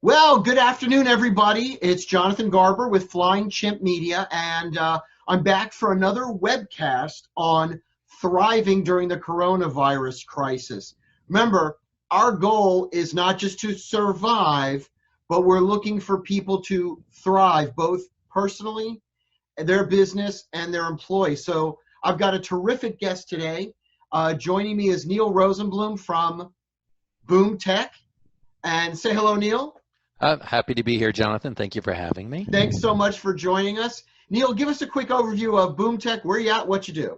Well, good afternoon, everybody. It's Jonathan Garber with Flying Chimp Media, and I'm back for another webcast on thriving during the coronavirus crisis. Remember, our goal is not just to survive, but we're looking for people to thrive, both personally, their business, and their employees. So I've got a terrific guest today. Joining me is Neil Rosenblum from BoomTech. And say hello, Neil. Happy to be here, Jonathan. Thank you for having me. Thanks so much for joining us. Neil, give us a quick overview of BoomTech, where you at, what you do.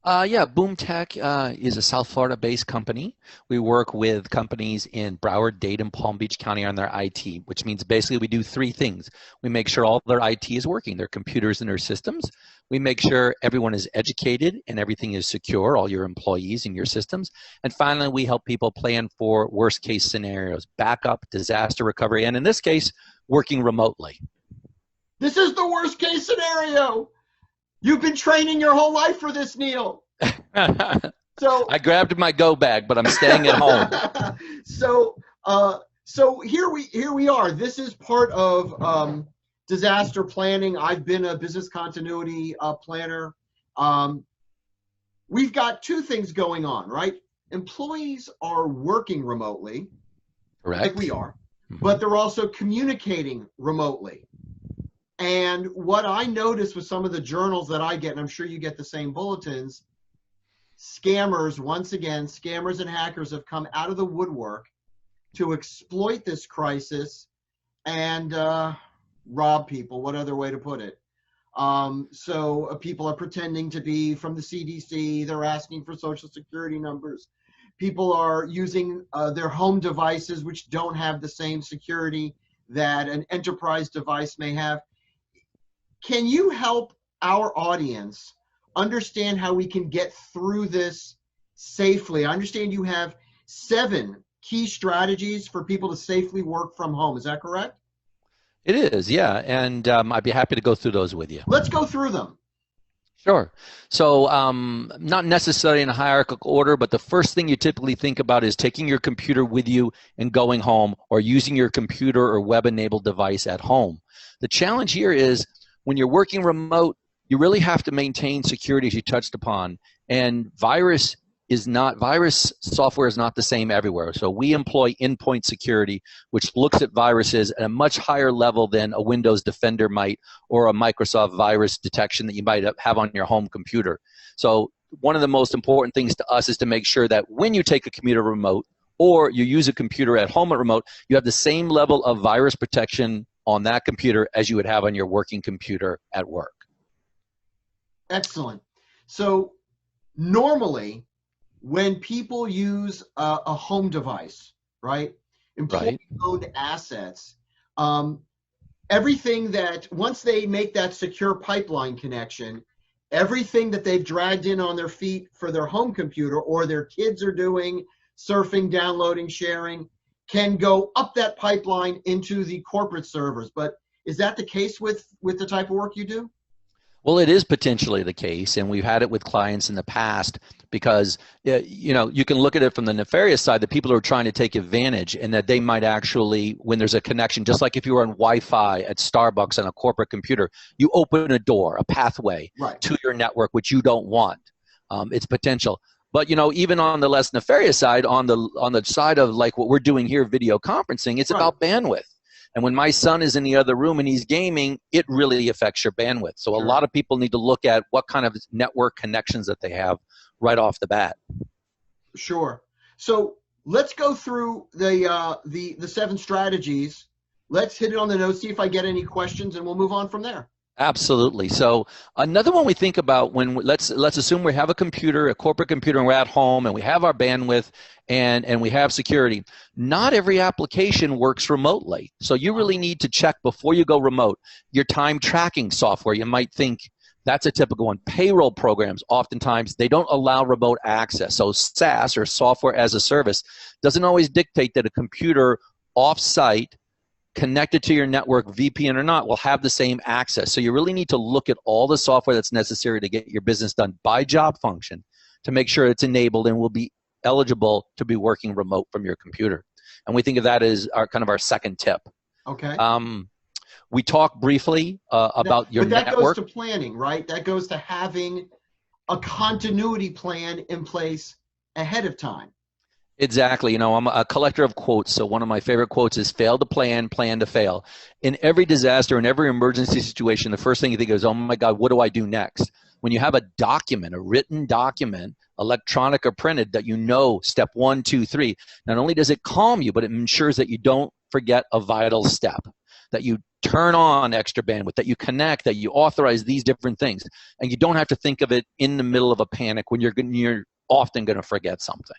BoomTech is a South Florida-based company. We work with companies in Broward, Dade, and Palm Beach County on their IT, which means basically we do three things. We make sure all their IT is working, their computers and their systems. We make sure everyone is educated and everything is secure, all your employees and your systems. And finally, we help people plan for worst-case scenarios, backup, disaster recovery, and in this case, working remotely. This is the worst-case scenario. You've been training your whole life for this, Neil. So I grabbed my go bag, but I'm staying at home. So here we are. This is part of disaster planning. I've been a business continuity planner. We've got two things going on, right? Employees are working remotely, correct, like we are, but they're also communicating remotely. And what I noticed with some of the journals that I get, and I'm sure you get the same bulletins, scammers, once again, scammers and hackers have come out of the woodwork to exploit this crisis and rob people. What other way to put it? So people are pretending to be from the CDC. They're asking for social security numbers. People are using their home devices, which don't have the same security that an enterprise device may have. Can you help our audience understand how we can get through this safely? I understand you have 7 key strategies for people to safely work from home. Is that correct? It is, yeah. And I'd be happy to go through those with you. Let's go through them. Sure. So not necessarily in a hierarchical order, but the first thing you typically think about is taking your computer with you and going home, or using your computer or web-enabled device at home. The challenge here is when you're working remote, you really have to maintain security, as you touched upon. And virus software is not the same everywhere. So we employ endpoint security, which looks at viruses at a much higher level than a Windows Defender might, or a Microsoft virus detection that you might have on your home computer. So one of the most important things to us is to make sure that when you take a computer remote, or you use a computer at home at remote, you have the same level of virus protection on that computer as you would have on your working computer at work. Excellent. So normally, when people use a home device, right, employee-owned assets, everything that, once they make that secure pipeline connection, everything that they've dragged in on their feet for their home computer, or their kids are doing, surfing, downloading, sharing, can go up that pipeline into the corporate servers. But is that the case with the type of work you do? Well, it is potentially the case, and we've had it with clients in the past, because you can look at it from the nefarious side, that people are trying to take advantage, and that they might actually, when there's a connection, just like if you were on Wi-Fi at Starbucks on a corporate computer, you open a door, a pathway to your network, which you don't want. It's potential. But even on the less nefarious side, on the side of like what we're doing here, video conferencing, it's about bandwidth. And when my son is in the other room and he's gaming, it really affects your bandwidth. So a lot of people need to look at what kind of network connections that they have right off the bat. Sure. So let's go through the 7 strategies. Let's hit it on the nose, see if I get any questions, and we'll move on from there. Absolutely. So another one we think about, when let's assume we have a computer, a corporate computer, and we're at home, and we have our bandwidth and we have security. Not every application works remotely. So you really need to check before you go remote your time tracking software. You might think that's a typical one. Payroll programs, oftentimes, they don't allow remote access. So SaaS, or software as a service, doesn't always dictate that a computer off-site, connected to your network, VPN or not, will have the same access. So you really need to look at all the software that's necessary to get your business done by job function to make sure it's enabled and will be eligible to be working remote from your computer. And we think of that as our kind of our second tip. Okay. We talked briefly about your network. But that goes to planning, right? That goes to having a continuity plan in place ahead of time. Exactly. I'm a collector of quotes. So one of my favorite quotes is fail to plan, plan to fail. In every disaster, in every emergency situation, the first thing you think is, oh my God, what do I do next? When you have a document, a written document, electronic or printed, that step 1, 2, 3, not only does it calm you, but it ensures that you don't forget a vital step, that you turn on extra bandwidth, that you connect, that you authorize these different things. And you don't have to think of it in the middle of a panic when you're often going to forget something.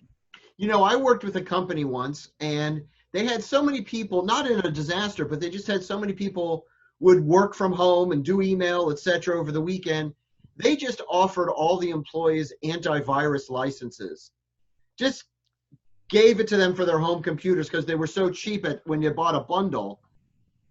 I worked with a company once, and they had so many people, not in a disaster, but they just had so many people would work from home and do email, etc. over the weekend. They just offered all the employees antivirus licenses. Just gave it to them for their home computers because they were so cheap when you bought a bundle.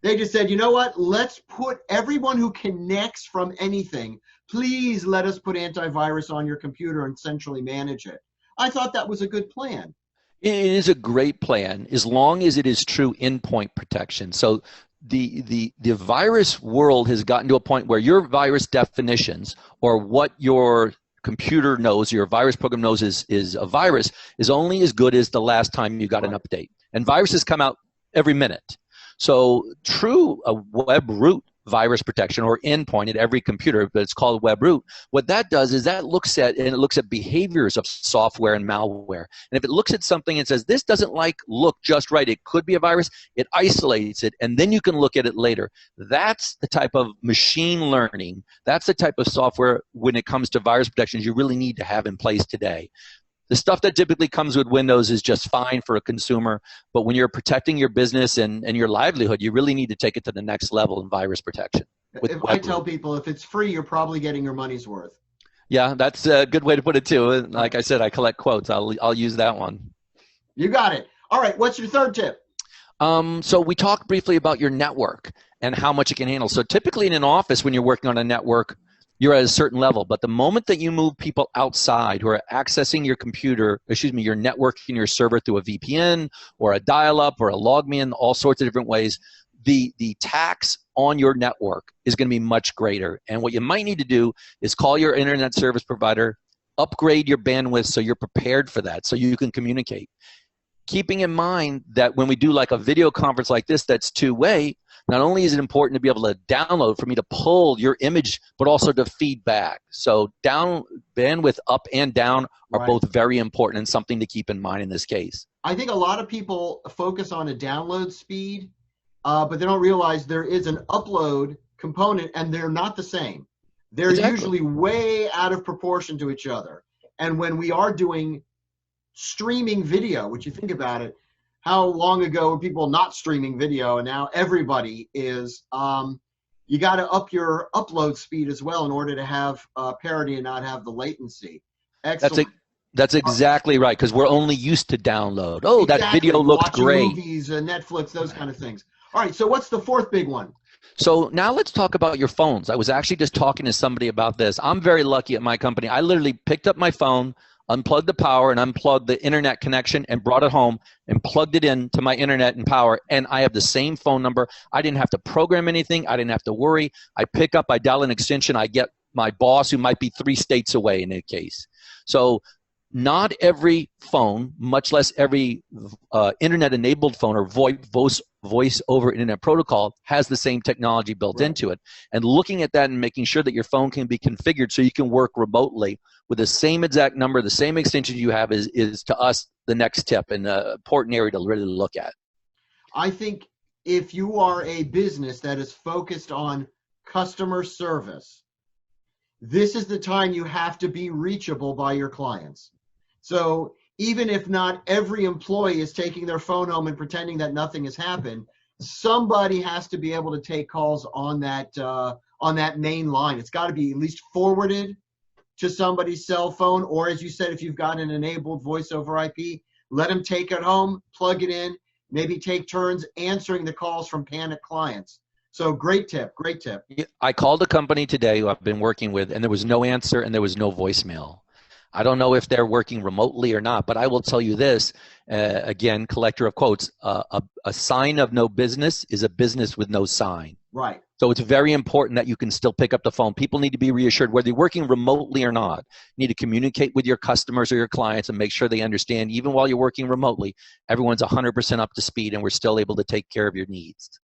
They just said, you know what, let's put everyone who connects from anything, please let us put antivirus on your computer and centrally manage it. I thought that was a good plan. It is a great plan as long as it is true endpoint protection. So the virus world has gotten to a point where your virus definitions, or what your computer knows, your virus program knows is a virus, is only as good as the last time you got an update. And viruses come out every minute. So true web root virus protection or endpoint at every computer, but it's called web root. What that does is that looks at behaviors of software and malware. And if it looks at something and says, this doesn't look just right, it could be a virus, it isolates it, and then you can look at it later. That's the type of machine learning, that's the type of software when it comes to virus protections you really need to have in place today. The stuff that typically comes with Windows is just fine for a consumer, but when you're protecting your business and your livelihood, you really need to take it to the next level in virus protection. I tell people, if it's free, you're probably getting your money's worth. Yeah, that's a good way to put it too. Like I said, I collect quotes. I'll use that one. You got it. All right, what's your third tip? So we talked briefly about your network and how much it can handle. So typically in an office, when you're working on a network, you're at a certain level. But the moment that you move people outside who are accessing your network and your server through a VPN or a dial-up or a logmin, all sorts of different ways, the tax on your network is going to be much greater. And what you might need to do is call your internet service provider, upgrade your bandwidth so you're prepared for that, so you can communicate. Keeping in mind that when we do like a video conference like this that's two-way, not only is it important to be able to download, for me to pull your image, but also to feed back. So bandwidth up and down are both very important and something to keep in mind in this case. I think a lot of people focus on a download speed, but they don't realize there is an upload component, and they're not the same. They're usually way out of proportion to each other. And when we are doing streaming video, which you think about it, how long ago were people not streaming video, and now everybody is. You got to up your upload speed as well in order to have parity and not have the latency. Excellent. That's exactly right, because we're only used to download. Oh, exactly. That video looked watching great. Movies, Netflix, those kind of things. All right, so what's the fourth big one? So now let's talk about your phones. I was actually just talking to somebody about this. I'm very lucky at my company. I literally picked up my phone, unplugged the power and unplugged the internet connection and brought it home and plugged it in to my internet and power, and I have the same phone number. I didn't have to program anything. I didn't have to worry. I pick up, I dial an extension, I get my boss who might be 3 states away in that case. So not every phone, much less every internet-enabled phone or voice over internet protocol has the same technology built into it. And looking at that and making sure that your phone can be configured so you can work remotely with the same exact number, the same extension you have is to us the next tip and an important area to really look at. I think if you are a business that is focused on customer service, this is the time you have to be reachable by your clients. So even if not every employee is taking their phone home and pretending that nothing has happened, somebody has to be able to take calls on that main line. It's got to be at least forwarded to somebody's cell phone, or as you said, if you've got an enabled voice over IP, let them take it home, plug it in, maybe take turns answering the calls from panicked clients. So great tip, great tip. I called a company today who I've been working with, and there was no answer and there was no voicemail. I don't know if they're working remotely or not, but I will tell you this, again, collector of quotes, a sign of no business is a business with no sign. Right. So it's very important that you can still pick up the phone. People need to be reassured, whether you're working remotely or not. You need to communicate with your customers or your clients and make sure they understand, even while you're working remotely, everyone's 100% up to speed and we're still able to take care of your needs.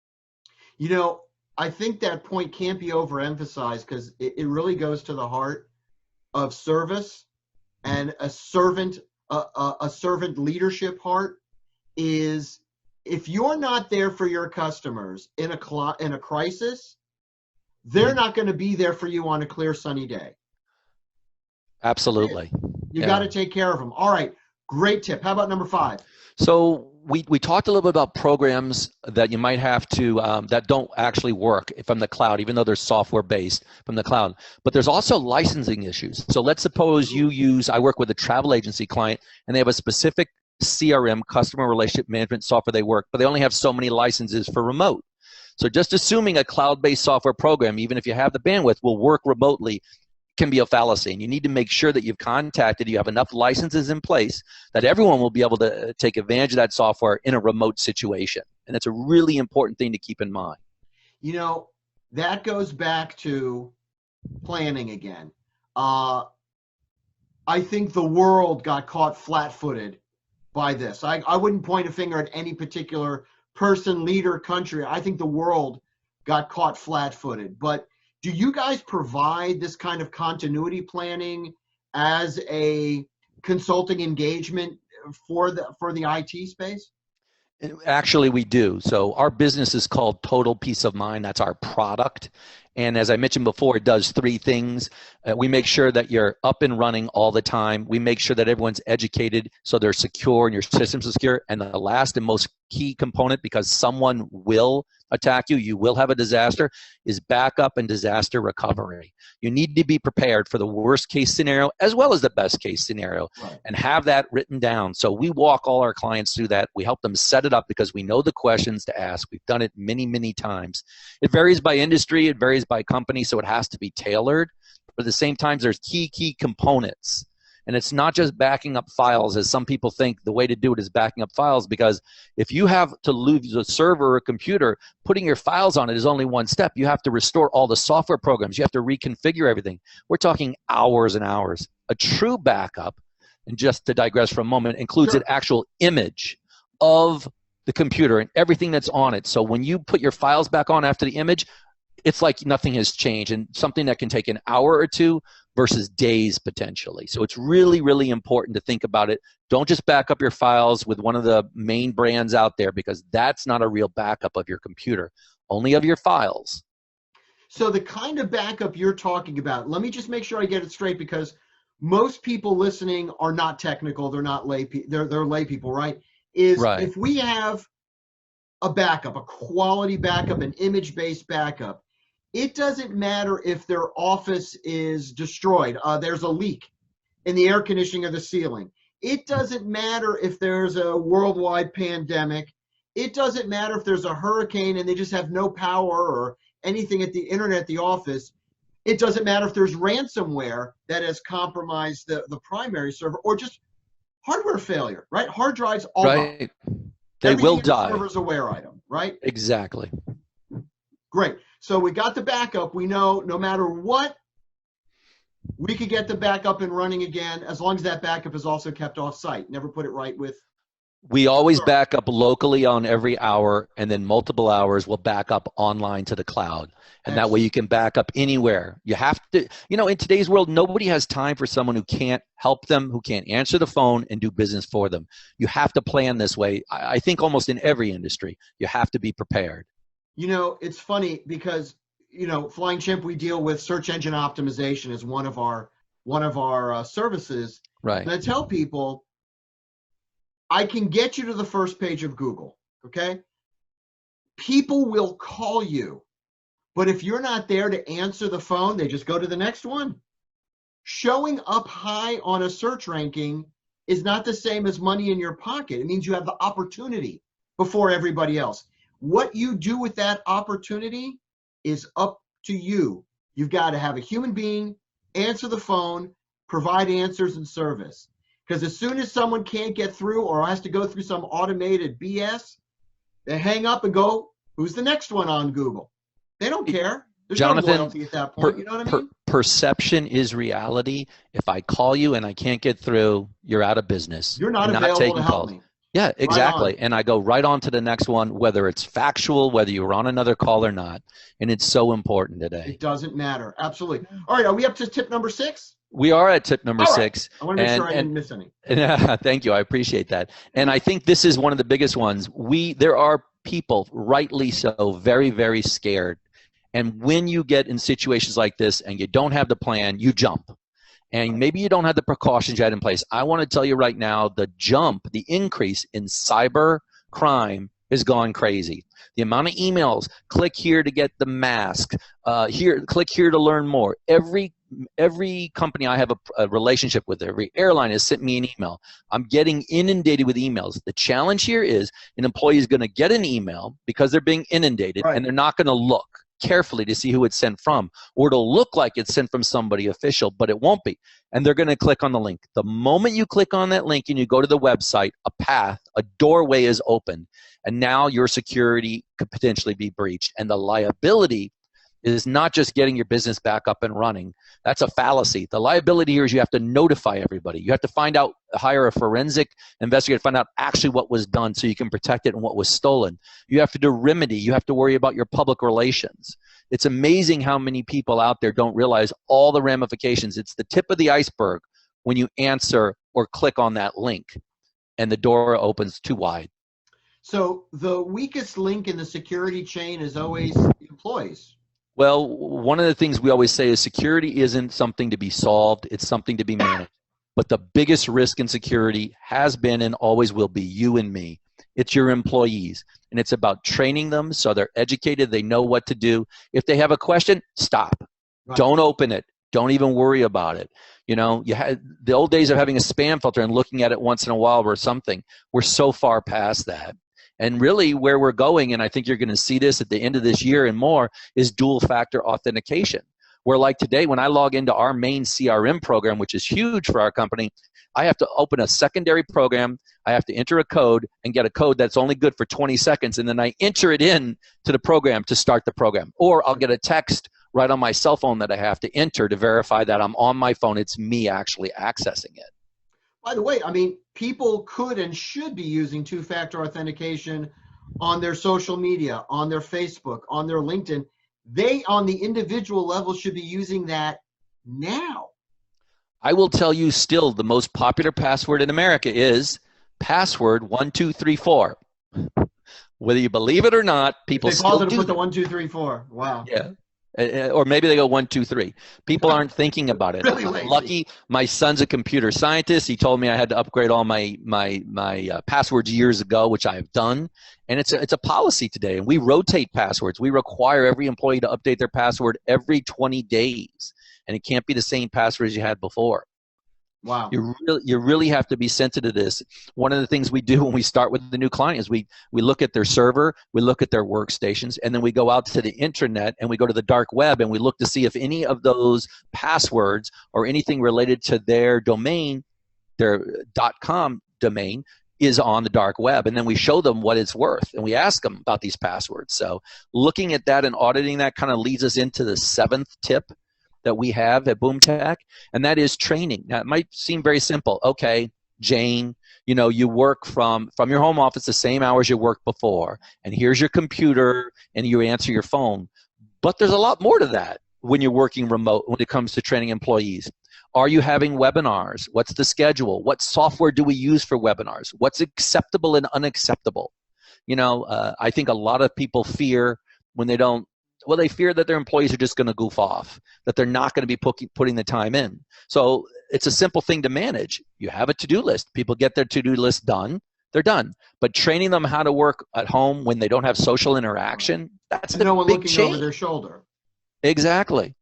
You know, I think that point can't be overemphasized because it really goes to the heart of service, and a servant leadership heart is, if you're not there for your customers in a crisis, they're not going to be there for you on a clear sunny day. Absolutely. You got to take care of them. All right, great tip. How about number 5? So we talked a little bit about programs that you might have to that don't actually work from the cloud, even though they're software based from the cloud. But there's also licensing issues. So let's suppose I work with a travel agency client and they have a specific CRM, customer relationship management software they work, but they only have so many licenses for remote. So just assuming a cloud-based software program, even if you have the bandwidth, will work remotely can be a fallacy. And you need to make sure that you have enough licenses in place that everyone will be able to take advantage of that software in a remote situation. And that's a really important thing to keep in mind. You know, that goes back to planning again. I think the world got caught flat-footed by this. I wouldn't point a finger at any particular person, leader, country. I think the world got caught flat-footed. But do you guys provide this kind of continuity planning as a consulting engagement for the IT space? Actually, we do. So our business is called Total Peace of Mind. That's our product. And as I mentioned before, it does 3 things. We make sure that you're up and running all the time. We make sure that everyone's educated so they're secure and your systems are secure. And the last and most key component, because someone will attack you, you will have a disaster, is backup and disaster recovery. You need to be prepared for the worst case scenario as well as the best case scenario, right, and have that written down. So we walk all our clients through that. We help them set it up because we know the questions to ask. We've done it many, many times. It varies by industry. It varies by company, so it has to be tailored. But at the same time, there's key components. And it's not just backing up files, as some people think the way to do it is backing up files, because if you have to lose a server or a computer, putting your files on it is only one step. You have to restore all the software programs. You have to reconfigure everything. We're talking hours and hours. A true backup, and just to digress for a moment, includes an actual image of the computer and everything that's on it. So when you put your files back on after the image, it's like nothing has changed, and something that can take an hour or 2 versus days potentially. So it's really, really important to think about it. Don't just back up your files with one of the main brands out there, because that's not a real backup of your computer, only of your files. So the kind of backup you're talking about, let me just make sure I get it straight, because most people listening are not technical. They're not they're lay people, right? Right. If we have a backup, a quality backup, an image-based backup, it doesn't matter if their office is destroyed. There's a leak in the air conditioning of the ceiling. It doesn't matter if there's a worldwide pandemic. It doesn't matter if there's a hurricane and they just have no power or anything at the internet at the office. It doesn't matter if there's ransomware that has compromised the primary server, or just hardware failure, right? Hard drives all right. They will die. Server's a wear item, right? Exactly. Great. So we got the backup. We know no matter what, we could get the backup and running again, as long as that backup is also kept off site. Never put it right with. We always back up locally on every hour, and then multiple hours will back up online to the cloud. And that way you can back up anywhere. You have to, in today's world, nobody has time for someone who can't help them, who can't answer the phone and do business for them. You have to plan this way. I think almost in every industry, you have to be prepared. It's funny because, Flying Chimp, we deal with search engine optimization as one of our services. Right. And I tell people, I can get you to the first page of Google, okay? People will call you, but if you're not there to answer the phone, they just go to the next one. Showing up high on a search ranking is not the same as money in your pocket. It means you have the opportunity before everybody else. What you do with that opportunity is up to you. You've got to have a human being answer the phone provide answers and service. Because as soon as someone can't get through or has to go through some automated BS, they hang up and go, who's the next one on Google? They don't care. There's Jonathan, no loyalty at that point. You know what I mean? Perception is reality. If I call you and I can't get through, you're out of business. You're not available to help me. Yeah, exactly. Right, and I go right on to the next one, whether it's factual, whether you were on another call or not. And it's so important today. It doesn't matter. Absolutely. All right. Are we up to tip number 6? We are at tip number 6. I want to make sure I didn't miss any. Thank you. I appreciate that. And I think this is one of the biggest ones. There are people, rightly so, very, very scared. And when you get in situations like this and you don't have the plan, you jump. And maybe you don't have the precautions you had in place. I want to tell you right now, the increase in cyber crime is gone crazy. The amount of emails, click here to get the mask, click here to learn more. Every company I have a relationship with, every airline has sent me an email. I'm getting inundated with emails. The challenge here is an employee is going to get an email because they're being inundated, and they're not going to look carefully to see who it's sent from, or it'll look like it's sent from somebody official, but it won't be. And they're going to click on the link. The moment you click on that link and you go to the website, a doorway is open, and now your security could potentially be breached. And the liability is not just getting your business back up and running. That's a fallacy. The liability here is you have to notify everybody. You have to hire a forensic investigator to find out actually what was done so you can protect it and what was stolen. You have to do remedy. You have to worry about your public relations. It's amazing how many people out there don't realize all the ramifications. It's the tip of the iceberg when you answer or click on that link and the door opens too wide. So the weakest link in the security chain is always the employees. Well, one of the things we always say is security isn't something to be solved, it's something to be managed. But the biggest risk in security has been and always will be you and me. It's your employees. And it's about training them so they're educated, they know what to do. If they have a question, stop. Right. Don't open it. Don't even worry about it. You know, you had the old days of having a spam filter and looking at it once in a while or something. We're so far past that. And really where we're going, and I think you're going to see this at the end of this year and more, is dual factor authentication. Where like today, when I log into our main CRM program, which is huge for our company, I have to open a secondary program. I have to enter a code and get a code that's only good for 20 seconds. And then I enter it in to the program to start the program. Or I'll get a text right on my cell phone that I have to enter to verify that I'm on my phone. It's me actually accessing it. By the way, I mean, people could and should be using two-factor authentication on their social media, on their Facebook, on their LinkedIn. They, on the individual level, should be using that now. I will tell you still the most popular password in America is password 1234. Whether you believe it or not, people still do. They put the 1234. Wow. Yeah. Or maybe they go 1, 2, 3. People aren't thinking about it. Really lazy. Lucky, my son's a computer scientist. He told me I had to upgrade all my passwords years ago, which I have done. And it's a policy today. And we rotate passwords. We require every employee to update their password every 20 days. And it can't be the same password as you had before. Wow. You really have to be sensitive to this. One of the things we do when we start with the new client is we look at their server, we look at their workstations, and then we go out to the intranet and we go to the dark web and we look to see if any of those passwords or anything related to their domain, their .com domain, is on the dark web. And then we show them what it's worth and we ask them about these passwords. So looking at that and auditing that kind of leads us into the 7th tip that we have at BoomTech, and that is training. Now, it might seem very simple. Okay, Jane, you work from your home office the same hours you worked before, and here's your computer, and you answer your phone. But there's a lot more to that when you're working remote when it comes to training employees. Are you having webinars? What's the schedule? What software do we use for webinars? What's acceptable and unacceptable? I think a lot of people fear when they don't. Well, they fear that their employees are just going to goof off, that they're not going to be putting the time in. So it's a simple thing to manage. You have a to-do list. People get their to-do list done. They're done. But training them how to work at home when they don't have social interaction, that's the big change. No one looking over their shoulder. Exactly.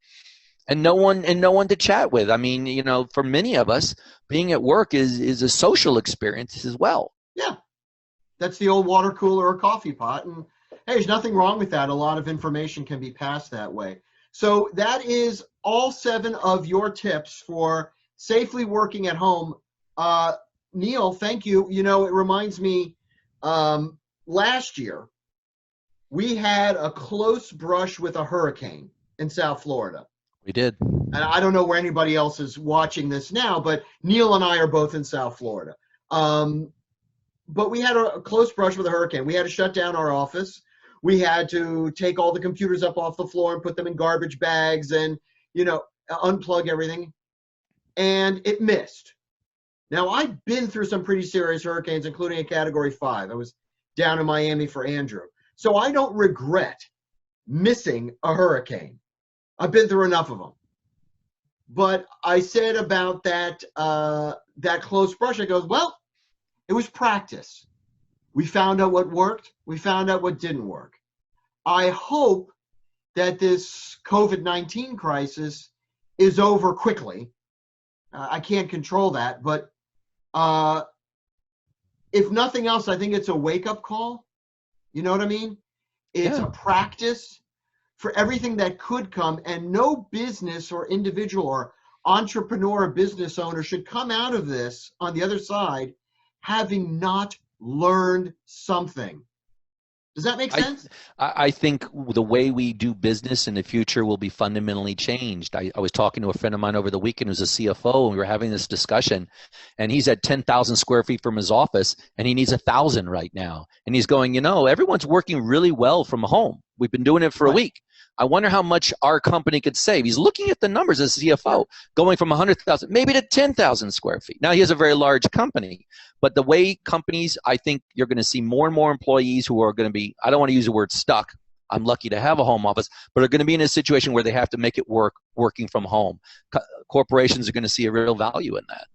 And no one to chat with. I mean, for many of us, being at work is a social experience as well. Yeah. That's the old water cooler or coffee pot. And hey, there's nothing wrong with that. A lot of information can be passed that way. So that is all 7 of your tips for safely working at home. Neil, thank you. You know, it reminds me, last year, we had a close brush with a hurricane in South Florida. We did. And I don't know where anybody else is watching this now, but Neil and I are both in South Florida. But we had a close brush with a hurricane. We had to shut down our office. We had to take all the computers up off the floor and put them in garbage bags and, you know, unplug everything. And it missed. Now, I've been through some pretty serious hurricanes, including a Category 5. I was down in Miami for Andrew. So I don't regret missing a hurricane. I've been through enough of them. But I said about that close brush, I goes, well, it was practice. We found out what worked. We found out what didn't work. I hope that this COVID-19 crisis is over quickly. I can't control that, but if nothing else, I think it's a wake-up call. You know what I mean? It's a practice for everything that could come, and no business or individual or entrepreneur or business owner should come out of this on the other side having not learned something. Does that make sense? I think the way we do business in the future will be fundamentally changed. I was talking to a friend of mine over the weekend who's a CFO, and we were having this discussion, and he's at 10,000 square feet from his office, and he needs 1,000 right now. And he's going, you know, everyone's working really well from home. We've been doing it for a week. I wonder how much our company could save. He's looking at the numbers as CFO, going from 100,000 maybe to 10,000 square feet. Now, he has a very large company, but the way companies, I think you're going to see more and more employees who are going to be, I don't want to use the word stuck. I'm lucky to have a home office, but are going to be in a situation where they have to make it work working from home. Corporations are going to see a real value in that.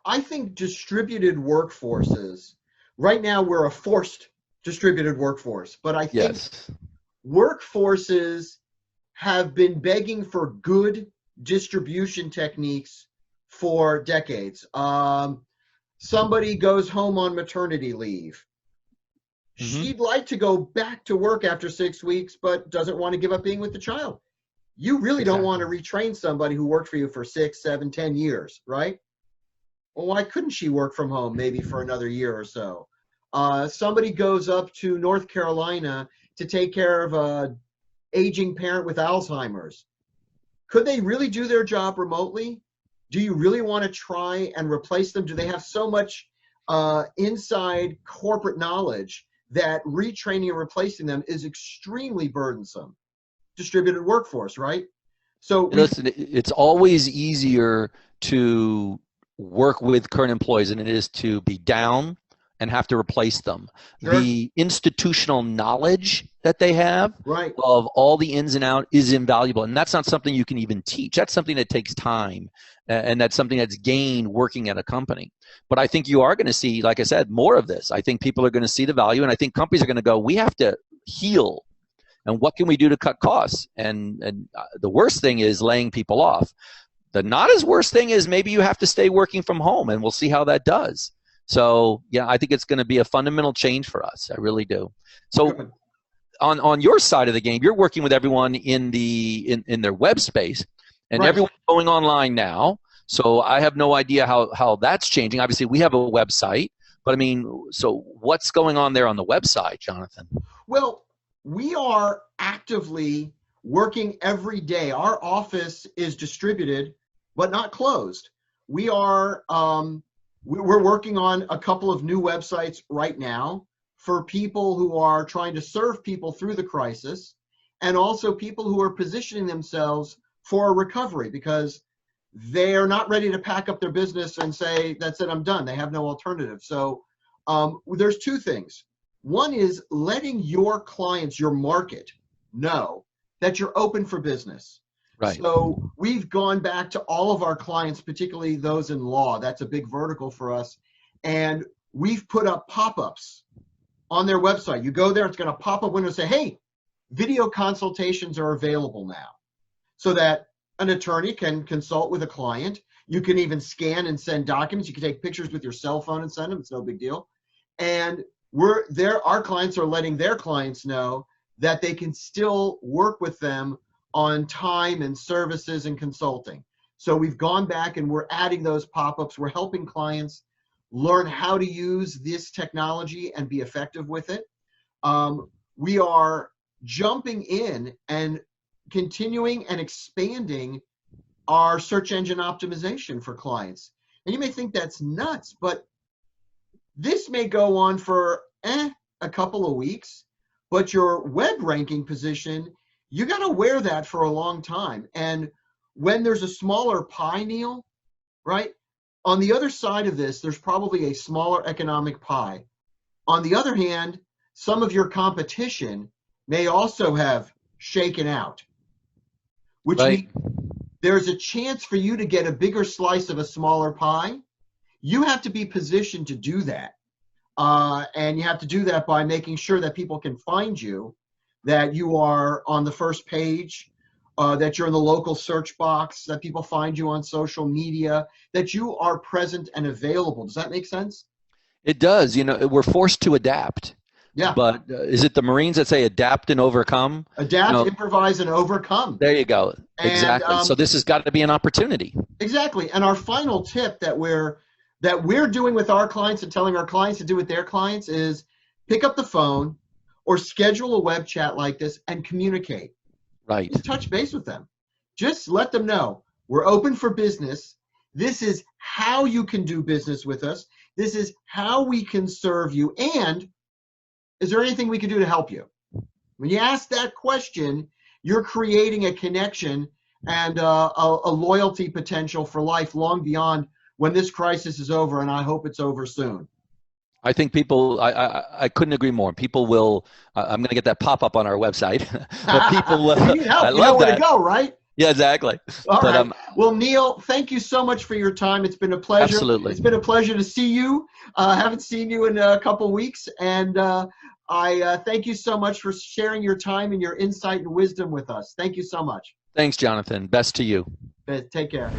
I think distributed workforces, right now we're a forced distributed workforce, but I think workforces have been begging for good distribution techniques for decades. Somebody goes home on maternity leave. She'd like to go back to work after 6 weeks, but doesn't want to give up being with the child. You really don't want to retrain somebody who worked for you for 6, 7, 10 years, right? Well, why couldn't she work from home maybe for another year or so? Somebody goes up to North Carolina to take care of a aging parent with Alzheimer's. Could they really do their job remotely? Do you really want to try and replace them? Do they have so much inside corporate knowledge that retraining and replacing them is extremely burdensome? Distributed workforce, right? So listen, it's always easier to work with current employees than it is to be down and have to replace them. Sure. The institutional knowledge that they have of all the ins and outs is invaluable. And that's not something you can even teach. That's something that takes time. And that's something that's gained working at a company. But I think you are going to see, like I said, more of this. I think people are going to see the value. And I think companies are going to go, we have to heal. And what can we do to cut costs? And the worst thing is laying people off. The not as worst thing is maybe you have to stay working from home, and we'll see how that does. So, yeah, I think it's going to be a fundamental change for us. I really do. So on your side of the game, you're working with everyone in their web space, and everyone's going online now. So I have no idea how that's changing. Obviously, we have a website, but I mean, so what's going on there on the website, Jonathan? Well, we are actively working every day. Our office is distributed, but not closed. We are we're working on a couple of new websites right now for people who are trying to serve people through the crisis, and also people who are positioning themselves for a recovery because they're not ready to pack up their business and say, that's it, I'm done. They have no alternative. So there's two things. One is letting your clients, your market, know that you're open for business. Right. So we've gone back to all of our clients, particularly those in law. That's a big vertical for us. And we've put up pop-ups on their website. You go there, it's going to pop up window and say, hey, video consultations are available now. So that an attorney can consult with a client. You can even scan and send documents. You can take pictures with your cell phone and send them. It's no big deal. And our clients are letting their clients know that they can still work with them on time and services and consulting. So we've gone back and we're adding those pop-ups. We're helping clients learn how to use this technology and be effective with it. We are jumping in and continuing and expanding our search engine optimization for clients. And you may think that's nuts, but this may go on for a couple of weeks, but your web ranking position, you got to wear that for a long time. And when there's a smaller pie, Neil, right? On the other side of this, there's probably a smaller economic pie. On the other hand, some of your competition may also have shaken out, which means there's a chance for you to get a bigger slice of a smaller pie. You have to be positioned to do that. And you have to do that by making sure that people can find you, that you are on the first page, that you're in the local search box, that people find you on social media, that you are present and available. Does that make sense? It does. You know, we're forced to adapt. Yeah. But is it the Marines that say adapt and overcome? Adapt, improvise, and overcome. There you go. And, exactly. So this has got to be an opportunity. Exactly. And our final tip that we're doing with our clients and telling our clients to do with their clients is pick up the phone or schedule a web chat like this and communicate. Right. Just touch base with them. Just let them know we're open for business. This is how you can do business with us. This is how we can serve you. And is there anything we can do to help you? When you ask that question, you're creating a connection and a loyalty potential for life long beyond when this crisis is over, and I hope it's over soon. I think people, I couldn't agree more. People will, I'm going to get that pop-up on our website. But people will, you need help. I You love know where that. to go, right? Yeah, exactly. All but, right. Well, Neil, thank you so much for your time. It's been a pleasure. Absolutely. It's been a pleasure to see you. Haven't seen you in a couple weeks. And I thank you so much for sharing your time and your insight and wisdom with us. Thank you so much. Thanks, Jonathan. Best to you. Take care.